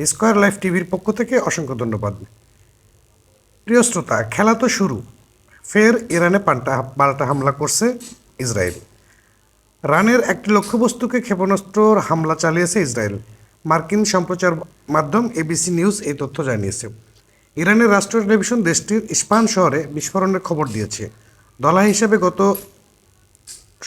Square life টিভির পক্ষ থেকে অসংখ্য ধন্যবাদ। প্রিয় শ্রোতা, খেলা তো শুরু, ফের ইরানে পাল্টা হামলা করছে ইসরায়েল। রানের একটি লক্ষ্যবস্তুকে ক্ষেপণাস্ত্র হামলা চালিয়েছে ইসরায়েল। মার্কিন সম্প্রচার মাধ্যম এবিসি নিউজ এই তথ্য জানিয়েছে। ইরানের রাষ্ট্রীয় টেলিভিশন দেশটির ইস্পাহান শহরে বিস্ফোরণের খবর দিয়েছে। দলা হিসেবে গত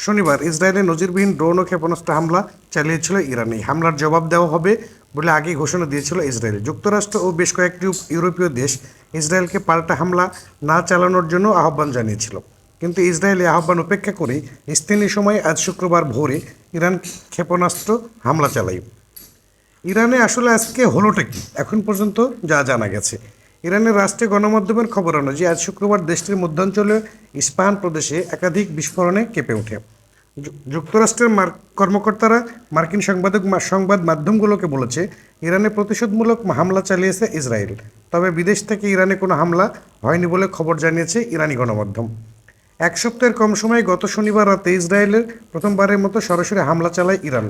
শনিবার ইসরায়েলে নজিরবিহীন ড্রোন ও ক্ষেপণাস্ত্র হামলা চালিয়েছিল ইরানে। হামলার জবাব দেওয়া হবে বলে আগেই ঘোষণা দিয়েছিল ইসরায়েল। যুক্তরাষ্ট্র ও বেশ কয়েকটি ইউরোপীয় দেশ ইসরায়েলকে পাল্টা হামলা না চালানোর জন্য আহ্বান জানিয়েছিল, কিন্তু ইসরায়েল এই আহ্বান উপেক্ষা করেই স্থানীয় সময় আজ শুক্রবার ভোরে ইরান ক্ষেপণাস্ত্র হামলা চালায়। ইরানে আসলে আজকে হলোটা কি এখন পর্যন্ত যা জানা গেছে। ইরানের রাষ্ট্রীয় গণমাধ্যমের খবর অনুযায়ী আজ শুক্রবার দেশটির মধ্যাঞ্চলে ইস্পাহান প্রদেশে একাধিক বিস্ফোরণে কেঁপে ওঠে। যুক্তরাষ্ট্রের কর্মকর্তারা মার্কিন সংবাদ মাধ্যমগুলোকে বলেছে ইরানে প্রতিশোধমূলক হামলা চালিয়েছে ইসরায়েল, তবে বিদেশ থেকে ইরানে কোনো হামলা হয়নি বলে খবর জানিয়েছে ইরানি গণমাধ্যম। এক সপ্তাহের কম সময়ে গত শনিবার রাতে ইসরায়েলের প্রথমবারের মতো সরাসরি হামলা চালায় ইরান।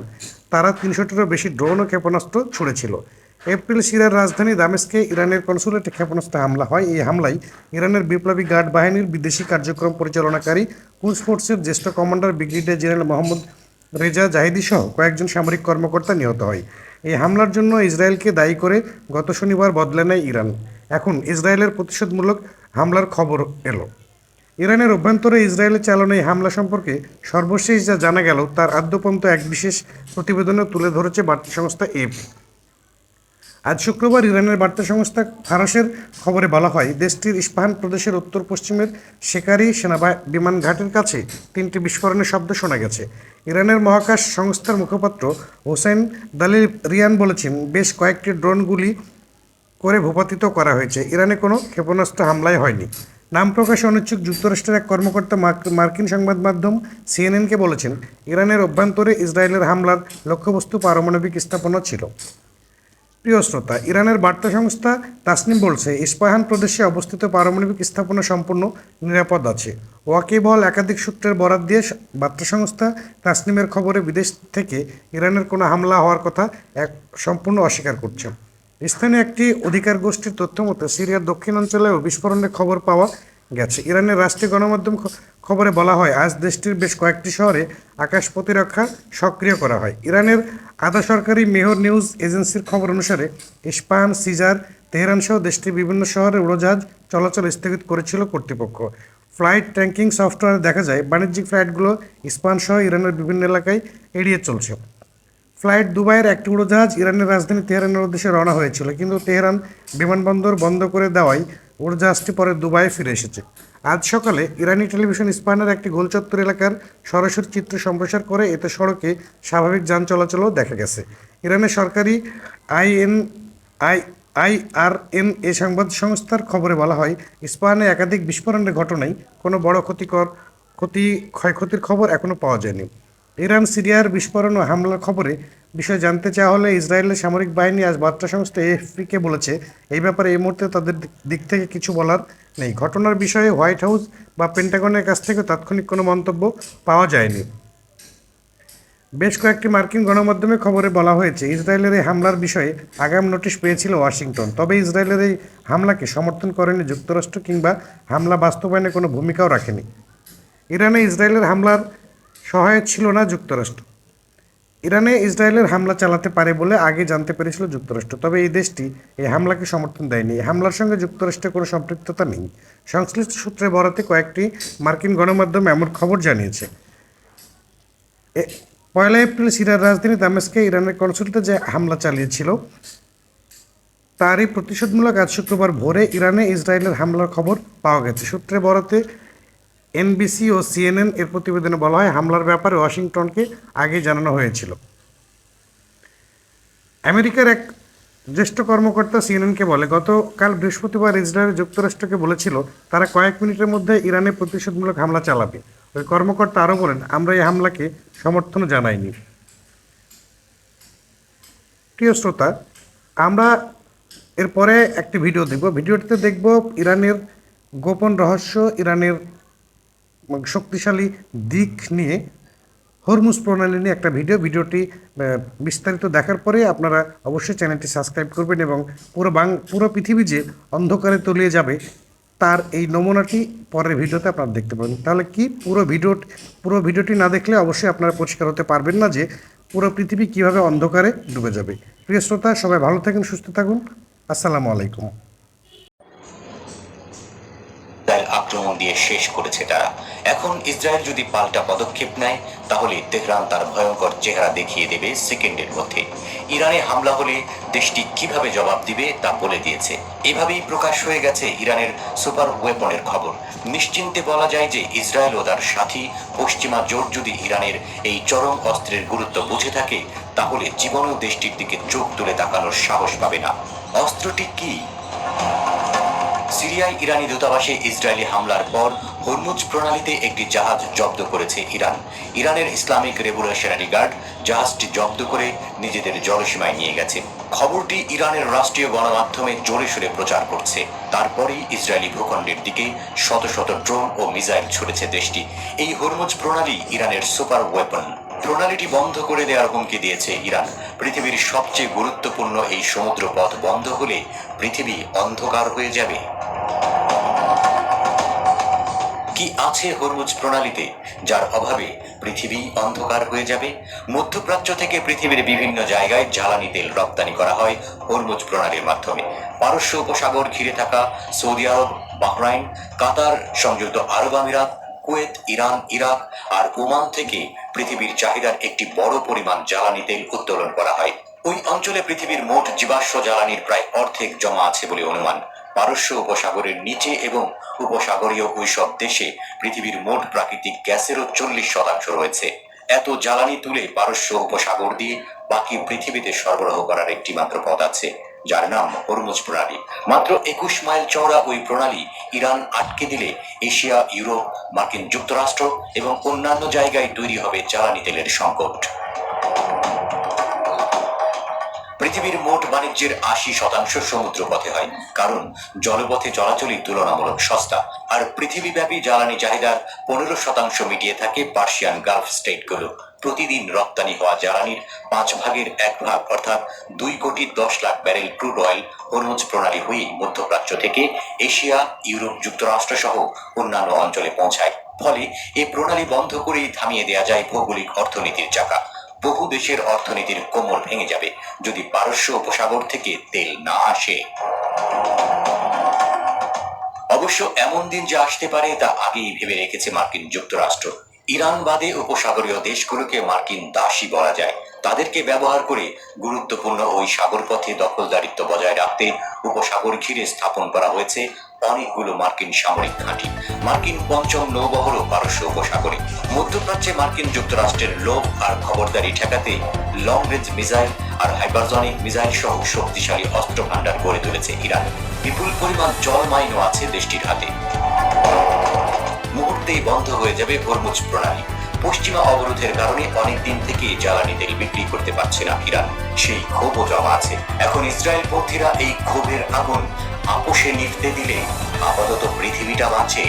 তারা ৩০০টিরও বেশি ড্রোন ও ক্ষেপণাস্ত্র ছুড়েছিল। এপ্রিল সিরিয়ার রাজধানী দামেস্কে ইরানের কনসুলেটে ক্ষেপণাস্ত্র হামলা হয়। এই হামলায় ইরানের বিপ্লবী গার্ড বাহিনীর বিদেশি কার্যক্রম পরিচালনাকারী কুদস ফোর্সের জ্যেষ্ঠ commander brigadier general Mohammad Reza Zahidi সহ কয়েকজন সামরিক কর্মকর্তা নিহত হয়। এই হামলার জন্য ইসরায়েলকে দায়ী করে গত শনিবার বদলে নেয় ইরান। এখন ইসরায়েলের প্রতিশোধমূলক হামলার খবর এলো। ইরানের অভ্যন্তরে ইসরায়েলের চালানো এই হামলা সম্পর্কে সর্বশেষ যা জানা গেল তার আদ্যপন্ত এক বিশেষ প্রতিবেদনে তুলে ধরেছে বার্তা সংস্থা এএফপি। আজ শুক্রবার ইরানের বার্তা সংস্থা ফারাসের খবরে বলা হয়, দেশটির ইস্পাহান প্রদেশের উত্তর পশ্চিমের শেকারি বিমান ঘাটের কাছে 3টি বিস্ফোরণের শব্দ শোনা গেছে। ইরানের মহাকাশ সংস্থার মুখপাত্র হোসেন দালিল রিয়ান বলেছেন, বেশ কয়েকটি ড্রোন গুলি করে ভূপাতিত করা হয়েছে। ইরানে কোনো ক্ষেপণাস্ত্র হামলাই হয়নি। নাম প্রকাশে অনিচ্ছুক যুক্তরাষ্ট্রের এক কর্মকর্তা মার্কিন সংবাদ মাধ্যম সিএনএনকে বলেছেন, ইরানের অভ্যন্তরে ইসরায়েলের হামলার লক্ষ্যবস্তু পারমাণবিক স্থাপনা ছিল। প্রিয় শ্রোতা, ইরানের বার্তা সংস্থা তাসনিম বলছে, ইস্পাহান প্রদেশে অবস্থিত পারমাণবিক স্থাপনা সম্পূর্ণ নিরাপদ আছে। ওয়াকিবহল একাধিক সূত্রের বরাত দিয়ে বার্তা সংস্থা তাসনিমের খবরে বিদেশ থেকে ইরানের কোনো হামলা হওয়ার কথা সম্পূর্ণ অস্বীকার করছে। স্থানীয় একটি অধিকার গোষ্ঠীর তথ্য মতে সিরিয়ার দক্ষিণাঞ্চলেও বিস্ফোরণের খবর পাওয়া গেছে। ইরানের রাষ্ট্রীয় গণমাধ্যম খবরে বলা হয়, আজ দেশটির বেশ কয়েকটি শহরে আকাশ প্রতিরক্ষা সক্রিয় করা হয়। ইরানের আধা সরকারি মেহর নিউজ এজেন্সির খবর অনুসারে ইস্পাহান, সিজার, তেহরান সহ দেশটির বিভিন্ন শহরে উড়োজাহাজ চলাচল স্থগিত করেছিল কর্তৃপক্ষ। ফ্লাইট ট্র্যাকিং সফটওয়্যারে দেখা যায়, বাণিজ্যিক ফ্লাইটগুলো ইস্পাহান সহ ইরানের বিভিন্ন এলাকায় এড়িয়ে চলছে। ফ্লাইট দুবাইয়ের একটি উড়োজাহাজ ইরানের রাজধানী তেহরানের উদ্দেশ্যে রওনা হয়েছিল, কিন্তু তেহরান বিমানবন্দর বন্ধ করে দেওয়ায় উড়োজাহাজটি পরে দুবাইয়ে ফিরে এসেছে। আজ সকালে ইরানি টেলিভিশন ইস্পাহানের একটি গোলচত্বর এলাকার সরাসরি চিত্র সম্প্রচার করে, এতে সড়কে স্বাভাবিক যান চলাচলও দেখা গেছে। ইরানের সরকারি আইআরএনএ সংবাদ সংস্থার খবরে বলা হয়, ইস্পাহানে একাধিক বিস্ফোরণের ঘটনায় কোনো বড় ক্ষয়ক্ষতির খবর এখনও পাওয়া যায়নি। ইরান সিরিয়ার বিস্ফোরণ ও হামলার খবরে বিষয়ে জানতে চাওয়া হলে ইসরায়েলের সামরিক বাহিনী আজ বার্তা সংস্থা এএফপিকে বলেছে, এই ব্যাপারে এই মুহূর্তে তাদের দিক থেকে কিছু বলার নেই। ঘটনার বিষয়ে হোয়াইট হাউস বা পেন্টাগনের কাছ থেকে তাৎক্ষণিক কোনো মন্তব্য পাওয়া যায়নি। বেশ কয়েকটি মার্কিন গণমাধ্যমে খবরে বলা হয়েছে, ইসরায়েলের এই হামলার বিষয়ে আগাম নোটিশ পেয়েছিল ওয়াশিংটন, তবে ইসরায়েলের এই হামলাকে সমর্থন করেনি যুক্তরাষ্ট্র কিংবা হামলা বাস্তবায়নে কোনো ভূমিকাও রাখেনি। ইরানে ইসরায়েলের হামলার সহায়ক ছিল না যুক্তরাষ্ট্র। ইরানে ইসরায়েলের হামলা চালাতে পারে বলে আগে জানতে পেরেছিল যুক্তরাষ্ট্র, তবে এই দেশটি এই হামলাকে সমর্থন দেয়নি। এই হামলার সঙ্গে যুক্তরাষ্ট্রের কোনো সম্পৃক্ততা নেই। সংশ্লিষ্ট সূত্রে বরাতে কয়েকটি মার্কিন গণমাধ্যম এমন খবর জানিয়েছে। 1 এপ্রিল সিরিয়ার রাজধানী দামেস্কে ইরানের কনসুলেটে যে হামলা চালিয়েছিল তারই প্রতিশোধমূলক আজ শুক্রবার ভোরে ইরানে ইসরায়েলের হামলার খবর পাওয়া গেছে। সূত্রে বরাতে এনবিসি ও সিএনএন এর প্রতিবেদনে বলা হয়, হামলার ব্যাপারে ওয়াশিংটনকে আগে জানানো হয়েছিল। আমেরিকার এক জ্যেষ্ঠ কর্মকর্তা সিএনএনকে বলে, গতকাল বৃহস্পতিবার ইসরায়েল যুক্তরাষ্ট্রকে বলেছিল তারা কয়েক মিনিটের মধ্যে ইরানে প্রতিশোধমূলক হামলা চালাবে। ওই কর্মকর্তা আরও বলেন, আমরা এই হামলাকে সমর্থন জানাইনি। প্রিয় শ্রোতা, আমরা এরপরে একটি ভিডিও দেখব। ভিডিওটিতে দেখব ইরানের গোপন রহস্য, ইরানের শক্তিশালী দিক নিয়ে হরমুজ প্রণালী নিয়ে একটা ভিডিওটি বিস্তারিত দেখার পরে আপনারা অবশ্যই চ্যানেলটি সাবস্ক্রাইব করবেন এবং পুরো পৃথিবী যে অন্ধকারে তলিয়ে যাবে তার এই নমুনাটি পরের ভিডিওতে আপনারা দেখতে পাবেন। তাহলে কি পুরো ভিডিওটি না দেখলে অবশ্যই আপনারা পরিষ্কার হতে পারবেন না যে পুরো পৃথিবী কীভাবে অন্ধকারে ডুবে যাবে। প্রিয় শ্রোতা, সবাই ভালো থাকুন, সুস্থ থাকুন। আসসালামু আলাইকুম। আক্রমণ দিয়ে শেষ করেছে তারা। এখন ইসরায়েল যদি পাল্টা পদক্ষেপ নেয় তাহলে তেহরান তার ভয়ঙ্কর চেহারা দেখিয়ে দেবে সেকেন্ডের মধ্যে। ইরানে হামলা হলে দেশটি কিভাবে জবাব দিবে তা বলে দিয়েছে। এভাবেই প্রকাশ হয়ে গেছে ইরানের সুপার ওয়েপনের খবর। নিশ্চিন্তে বলা যায় যে ইসরায়েল ও তার সাথী পশ্চিমা জোট যদি ইরানের এই চরম অস্ত্রের গুরুত্ব বুঝে থাকে তাহলে জীবনেও দেশটির দিকে চোখ তুলে তাকানোর সাহস পাবে না। অস্ত্রটি কি? সিরিয়ায় ইরানি দূতাবাসে ইসরায়েলি হামলার পর হরমুজ প্রণালীতে একটি জাহাজ জব্দ করেছে ইরান। ইরানের ইসলামিক রেভলিউশনারি গার্ড জাহাজটি জব্দ করে নিজেদের জলসীমায় নিয়ে গেছে। খবরটি ইরানের রাষ্ট্রীয় গণমাধ্যমে জোরে সোরে প্রচার করছে। তারপরেই ইসরায়েলি ভূখণ্ডের দিকে শত শত ড্রোন ও মিসাইল ছুড়েছে দেশটি। এই হরমুজ প্রণালী ইরানের সুপার ওয়েপন। প্রণালীটি বন্ধ করে দেওয়ার হুমকি দিয়েছে ইরান। পৃথিবীর সবচেয়ে গুরুত্বপূর্ণ এই সমুদ্র পথ বন্ধ হলে পৃথিবী অন্ধকার হয়ে যাবে। কি আছে হরমুজ প্রণালীতে যার অভাবে পৃথিবী অন্ধকার হয়ে যাবে? মধ্যপ্রাচ্য থেকে পৃথিবীর বিভিন্ন জায়গায় জ্বালানি তেল রপ্তানি করা হয় হরমুজ প্রণালীর মাধ্যমে। পারস্য উপসাগর ঘিরে থাকা সৌদি আরব, বাহরাইন, কাতার, সংযুক্ত আরব আমিরাত, কুয়েত, ইরান, ইরাক আর ওমান থেকে পৃথিবীর চাহিদার একটি বড় পরিমাণ জ্বালানি তেল উত্তোলন করা হয়। ওই অঞ্চলে পৃথিবীর মোট জীবাশ্ম জ্বালানির প্রায় অর্ধেক জমা আছে বলে অনুমান। পারস্য উপসাগরের নিচে এবং উপসাগরীয় ওইসব দেশে পৃথিবীর মোট প্রাকৃতিক গ্যাসেরও 40% রয়েছে। এত জ্বালানি তুলে পারস্য উপসাগর দিয়ে বাকি পৃথিবীতে সরবরাহ করার একটি মাত্র পথ আছে, যার নাম হরমুজ প্রণালী। মাত্র 21 মাইল চওড়া ওই প্রণালী ইরান আটকে দিলে এশিয়া, ইউরোপ, মার্কিন যুক্তরাষ্ট্র এবং অন্যান্য জায়গায় তৈরি হবে জ্বালানি তেলের সংকট। পৃথিবীর মোট বাণিজ্যের 80% সমুদ্র পথে হয়, কারণ জলপথে চলাচলই তুলনামূলক সস্তা। আর পৃথিবীব্যাপী জ্বালানি চাহিদার 15% মিটিয়ে থাকে পার্সিয়ান গালফ স্টেটগুলো। প্রতিদিন রপ্তানি হওয়া জ্বালানির 1/5 অর্থাৎ 2,10,00,000 ব্যারেল ক্রুড অয়েল হরমুজ প্রণালী হয়েই মধ্যপ্রাচ্য থেকে এশিয়া, ইউরোপ, যুক্তরাষ্ট্র সহ অন্যান্য অঞ্চলে পৌঁছায়। ফলে এই প্রণালী বন্ধ করেই থামিয়ে দেওয়া যায় ভৌগোলিক অর্থনীতির চাকা। বহু দেশের অর্থনীতির কোমর ভেঙে যাবে যদি পারস্য উপসাগর থেকে তেল না আসে। অবশ্য এমন দিন যে আসতে পারে তা আগেই ভেবে রেখেছে মার্কিন যুক্তরাষ্ট্র। ইরান বাদে উপসাগরীয় দেশগুলোকে মার্কিন দাসী বলা যায়। তাদেরকে ব্যবহার করে গুরুত্বপূর্ণ ওই সাগরপথে দখলদারিত্ব বজায় রাখতে উপসাগর ঘিরে স্থাপন করা হয়েছে অনেকগুলো মার্কিন সামরিক ঘাঁটি। মার্কিন পঞ্চম নৌবহরও পারস্য উপসাগরে। মধ্যপ্রাচ্যে মার্কিন যুক্তরাষ্ট্রের লোভ আর খবরদারি ঠেকাতে লং রেঞ্জ মিসাইল আর হাইপারসনিক মিসাইল সহ শক্তিশালী অস্ত্র ভান্ডার গড়ে তুলেছে ইরান। বিপুল পরিমাণ জল মাইনও আছে দেশটির হাতে। মুহূর্তেই বন্ধ হয়ে যাবে হরমুজ প্রণালী। পশ্চিমা অবরোধের কারণে অনেকদিন থেকে জ্বালানি তেল বিক্রি করতে পারছে না ইরান। সেই ক্ষোভও জমা আছে। এখন ইসরায়েল পন্থীরা এই ক্ষোভের আগুন আপোষে নিভতে দিলে আপাতত পৃথিবীটা বাঁচে।